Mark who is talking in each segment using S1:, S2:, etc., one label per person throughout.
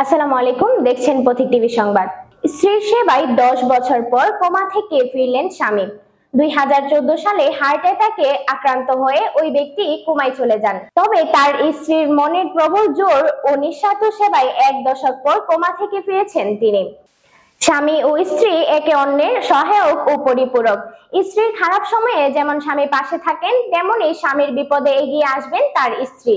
S1: আসসালামু আলাইকুম, দেখছেন পথিক টিভি সংবাদ। স্ত্রীর সেবায় 10 বছর পর কোমা থেকে ফিরলেন স্বামী। 2014 সালে হার্ট অ্যাটাকে আক্রান্ত হয়ে ওই ব্যক্তি কোমায় চলে যান। তবে তার স্ত্রীর মনের প্রবল জোর ও নিঃস্বার্থ সেবায় 1 দশক পর কোমা থেকে ফিরেছেন তিনি। স্বামী ও স্ত্রী একে অন্যের সহায়ক ও পরিপূরক। স্ত্রীর খারাপ সময়ে যেমন স্বামী পাশে থাকেন, তেমনি স্বামীর বিপদে এগিয়ে আসবেন তার স্ত্রী।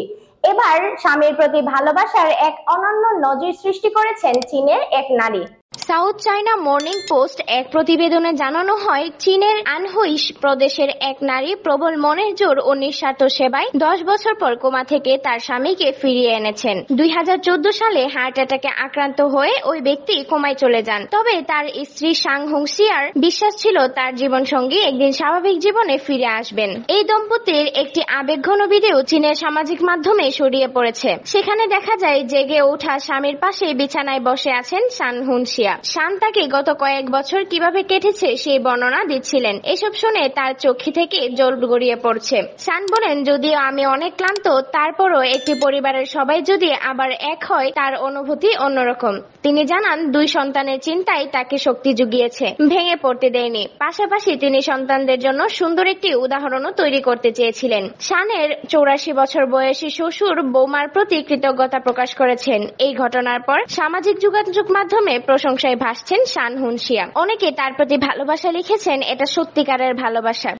S1: এবার স্বামীর প্রতি ভালোবাসার এক অনন্য নজির সৃষ্টি করেছেন চীনের এক নারী। সাউথ চায়না মর্নিং পোস্ট এক প্রতিবেদনে জানানো হয়, চীনের আনহুই প্রদেশের এক নারী প্রবল মনের জোর ও নিঃস্বার্থ সেবায় 10 বছর পর কোমা থেকে তার স্বামীকে ফিরিয়ে এনেছেন। 2014 সালে হার্ট অ্যাটাকে আক্রান্ত হয়ে ওই ব্যক্তি কোমায় চলে যান। তবে তার স্ত্রী সাং হুংসিয়ার বিশ্বাস ছিল তার জীবনসঙ্গী একদিন স্বাভাবিক জীবনে ফিরে আসবেন। এই দম্পতির একটি আবেগঘন ভিডিও চীনের সামাজিক মাধ্যমে ছড়িয়ে পড়েছে। সেখানে দেখা যায় জেগে ওঠা স্বামীর পাশে বিছানায় বসে আছেন সান হুনসিয়া। শান তাকে গত কয়েক বছর কিভাবে কেটেছে সেই বর্ণনা দিচ্ছিলেন। এসব শুনে তার চোখে থেকে জল গড়িয়ে পড়ছে। শান বলেন, যদিও আমি অনেক ক্লান্ত, তারপরও একটি পরিবারের সবাই যদি আবার এক হয় তার অনুভূতি অন্যরকম। তিনি জানান, 2 সন্তানের চিন্তাই তাকে শক্তি জুগিয়েছে, ভেঙে পড়তে দেয়নি। পাশাপাশি তিনি সন্তানদের জন্য সুন্দর একটি উদাহরণও তৈরি করতে চেয়েছিলেন। শানের 84 বছর বয়সী শ্বশুর বৌমার প্রতি কৃতজ্ঞতা প্রকাশ করেছেন। এই ঘটনার পর সামাজিক যোগাযোগ মাধ্যমে প্রশংসায় ভাসছেন সান হুনসিয়া। অনেকে তার প্রতি ভালোবাসা লিখেছেন, এটা সত্যিকারের ভালোবাসা।